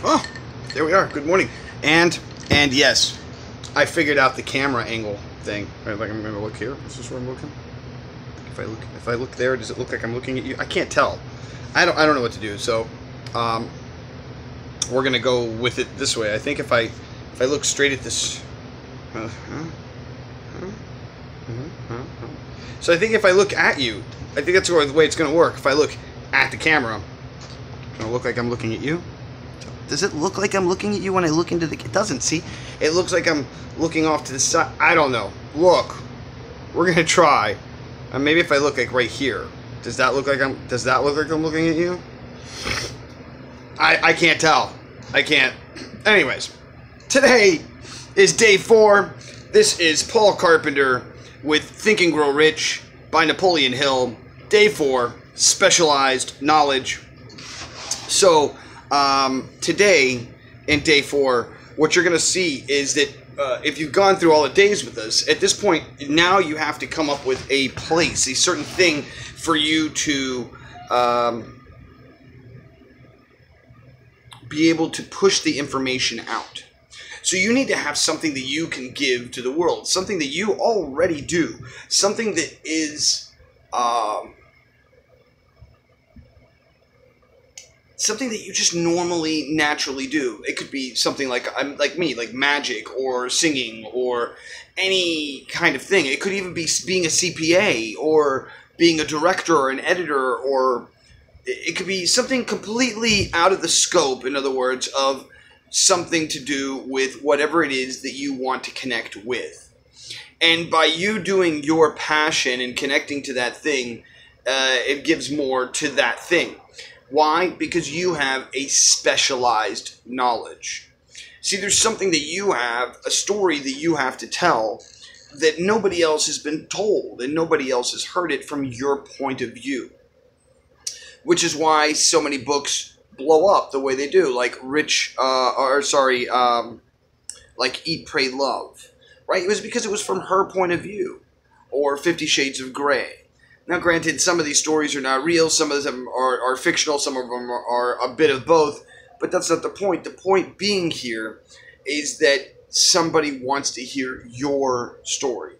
Oh, there we are. Good morning. And yes, I figured out the camera angle thing. Right, like I'm going to look here. Is this where I'm looking? If I look there, does it look like I'm looking at you? I can't tell. I don't know what to do. So, we're gonna go with it this way. I think if I look straight at this. So I think if I look at you, I think that's the way it's going to work. If I look at the camera, it's going to look like I'm looking at you. Does it look like I'm looking at you when I look into the... It doesn't, see? It looks like I'm looking off to the side. I don't know. Look. We're going to try. Maybe if I look like right here. Does that look like I'm looking at you? I can't tell. I can't. Anyways. Today is day 4. This is Paul Carpenter with Think and Grow Rich by Napoleon Hill. Day 4, specialized knowledge. So, today in day 4, what you're going to see is that if you've gone through all the days with us, at this point, now you have to come up with a place, a certain thing for you to be able to push the information out. So you need to have something that you can give to the world, something that you already do, something that is something that you just normally, naturally do. It could be something like me, like magic or singing or any kind of thing. It could even be being a CPA or being a director or an editor, or it could be something completely out of the scope, in other words, of something to do with whatever it is that you want to connect with. And by you doing your passion and connecting to that thing, it gives more to that thing. Why? Because you have a specialized knowledge. See, there's something that you have, a story that you have to tell that nobody else has been told and nobody else has heard it from your point of view. Which is why so many books blow up the way they do, like like Eat, Pray, Love, right? It was because it was from her point of view, or 50 Shades of Grey. Now, granted, some of these stories are not real, some of them are fictional, some of them are a bit of both, but that's not the point. The point being here is that somebody wants to hear your story.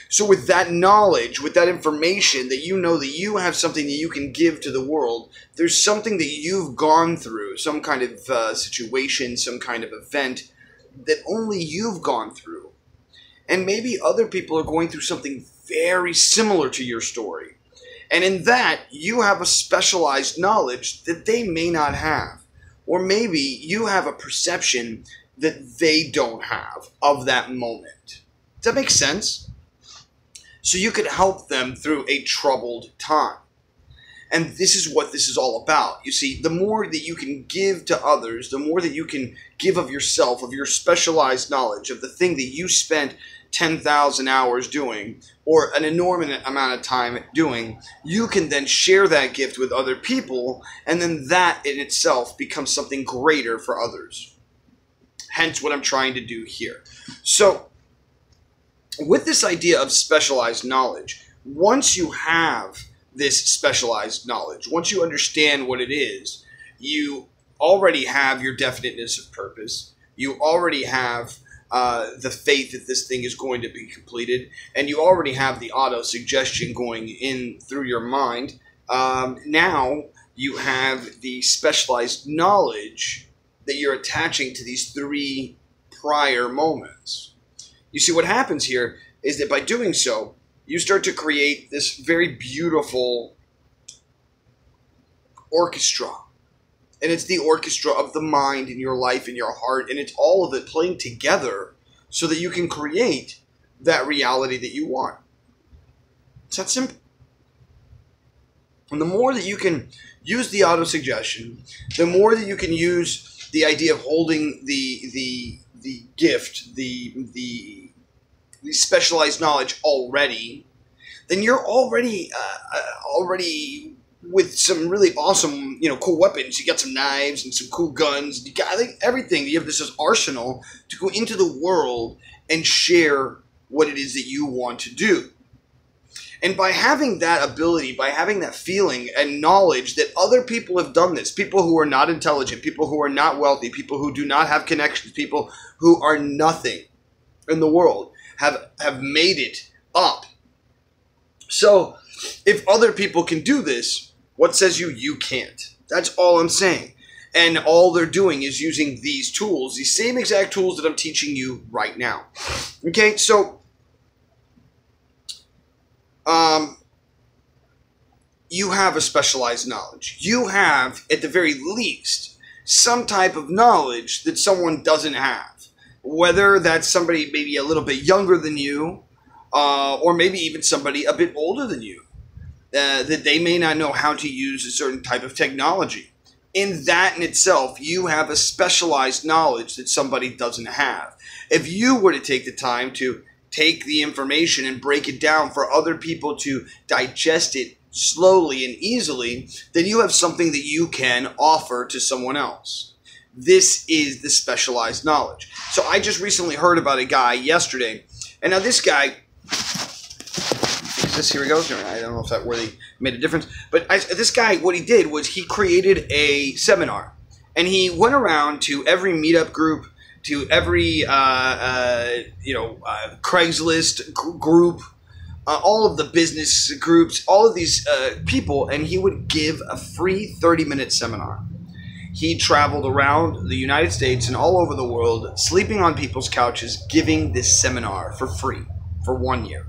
So with that knowledge, with that information, that you know that you have something that you can give to the world, there's something that you've gone through, some kind of situation, some kind of event that only you've gone through. And maybe other people are going through something very similar to your story. And in that, you have a specialized knowledge that they may not have. Or maybe you have a perception that they don't have of that moment. Does that make sense? So you could help them through a troubled time. And this is what this is all about. You see, the more that you can give to others, the more that you can give of yourself, of your specialized knowledge, of the thing that you spent 10,000 hours doing, or an enormous amount of time doing, you can then share that gift with other people, and then that in itself becomes something greater for others. Hence what I'm trying to do here. So, with this idea of specialized knowledge, once you have this specialized knowledge, once you understand what it is, you already have your definiteness of purpose. You already have the faith that this thing is going to be completed, and you already have the auto-suggestion going in through your mind. Now you have the specialized knowledge that you're attaching to these 3 prior moments. You see, what happens here is that by doing so, you start to create this very beautiful orchestra. And it's the orchestra of the mind in your life, in your heart, and it's all of it playing together so that you can create that reality that you want. It's that simple. And the more that you can use the auto-suggestion, the more that you can use the idea of holding the gift, the specialized knowledge already, then you're already with some really awesome, cool weapons. You got some knives and some cool guns. You got everything. You have this arsenal to go into the world and share what it is that you want to do. And by having that ability, by having that feeling and knowledge that other people have done this, people who are not intelligent, people who are not wealthy, people who do not have connections, people who are nothing in the world have made it up. So if other people can do this, what says you can't? That's all I'm saying. And all they're doing is using these tools, these same exact tools that I'm teaching you right now. Okay, so you have a specialized knowledge. You have, at the very least, some type of knowledge that someone doesn't have. Whether that's somebody maybe a little bit younger than you, or maybe even somebody a bit older than you, that they may not know how to use a certain type of technology. In that in itself, you have a specialized knowledge that somebody doesn't have. If you were to take the time to take the information and break it down for other people to digest it slowly and easily, then you have something that you can offer to someone else. This is the specialized knowledge. So I just recently heard about a guy yesterday, and now this guy, here he goes. I don't know if that really made a difference, but this guy, what he did was he created a seminar, and he went around to every meetup group, to every Craigslist group, all of the business groups, all of these people, and he would give a free 30-minute seminar. He traveled around the United States and all over the world, sleeping on people's couches, giving this seminar for free for 1 year.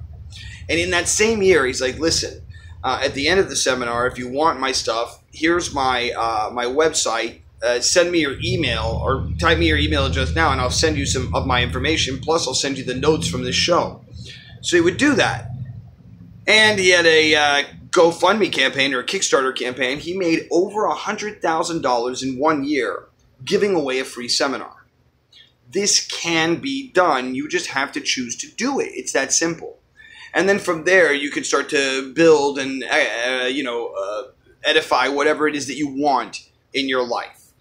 And in that same year, he's like, listen, at the end of the seminar, if you want my stuff, here's my my website. Send me your email or type me your email address now, and I'll send you some of my information. Plus, I'll send you the notes from this show. So he would do that. And he had a GoFundMe campaign or a Kickstarter campaign. He made over $100,000 in 1 year giving away a free seminar. This can be done. You just have to choose to do it. It's that simple. And then from there, you can start to build and edify whatever it is that you want in your life.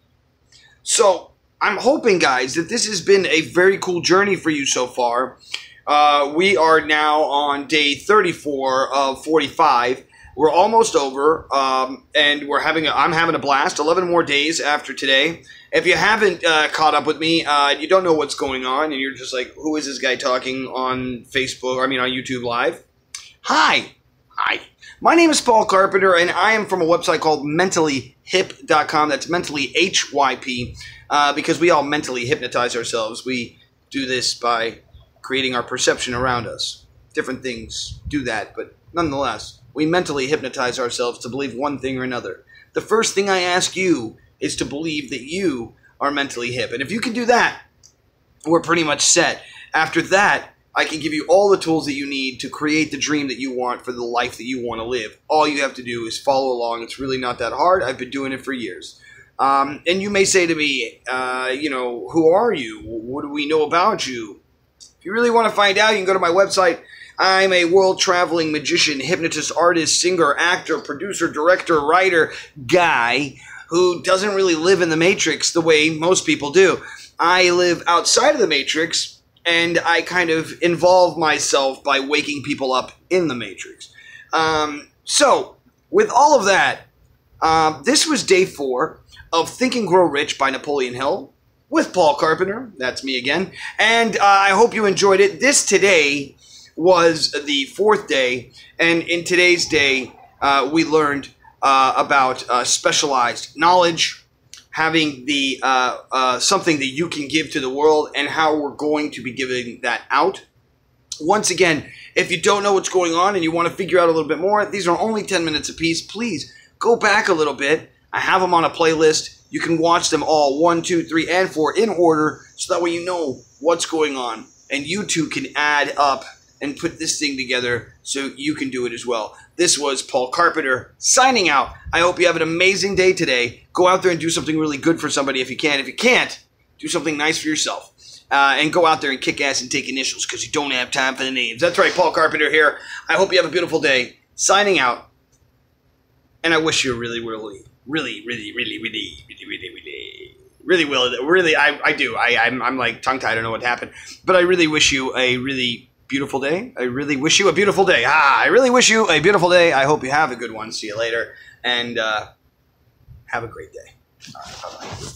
So I'm hoping, guys, that this has been a very cool journey for you so far. We are now on day 34 of 45. We're almost over, and I'm having a blast. 11 more days after today. If you haven't caught up with me, you don't know what's going on, and you're just like, who is this guy talking on Facebook? I mean, on YouTube Live? Hi. My name is Paul Carpenter, and I am from a website called mentallyhip.com. That's mentally HYP, because we all mentally hypnotize ourselves. We do this by creating our perception around us. Different things do that, but nonetheless, we mentally hypnotize ourselves to believe one thing or another. The first thing I ask you is to believe that you are mentally hip. And if you can do that, we're pretty much set. After that, I can give you all the tools that you need to create the dream that you want for the life that you want to live. All you have to do is follow along. It's really not that hard. I've been doing it for years. And you may say to me, who are you? What do we know about you? If you really want to find out, you can go to my website. I'm a world-traveling magician, hypnotist, artist, singer, actor, producer, director, writer, guy who doesn't really live in the Matrix the way most people do. I live outside of the Matrix, and I kind of involve myself by waking people up in the Matrix. So, with all of that, this was day 4 of Think and Grow Rich by Napoleon Hill with Paul Carpenter. That's me again. And I hope you enjoyed it. This today was the 4th day, and in today's day, we learned about specialized knowledge, having the something that you can give to the world, and how we're going to be giving that out. Once again, if you don't know what's going on and you want to figure out a little bit more, these are only 10 minutes apiece. Please go back a little bit. I have them on a playlist. You can watch them all 1, 2, 3, and 4 in order, so that way you know what's going on, and you too can add up and put this thing together so you can do it as well. This was Paul Carpenter signing out. I hope you have an amazing day today. Go out there and do something really good for somebody if you can. If you can't, do something nice for yourself. And go out there and kick ass and take initials, because you don't have time for the names. That's right, Paul Carpenter here. I hope you have a beautiful day. Signing out. And I wish you a really will. I'm like tongue-tied. I don't know what happened. But I really wish you a really beautiful day. I really wish you a beautiful day. I really wish you a beautiful day. I hope you have a good one. See you later. And have a great day. All right, bye-bye.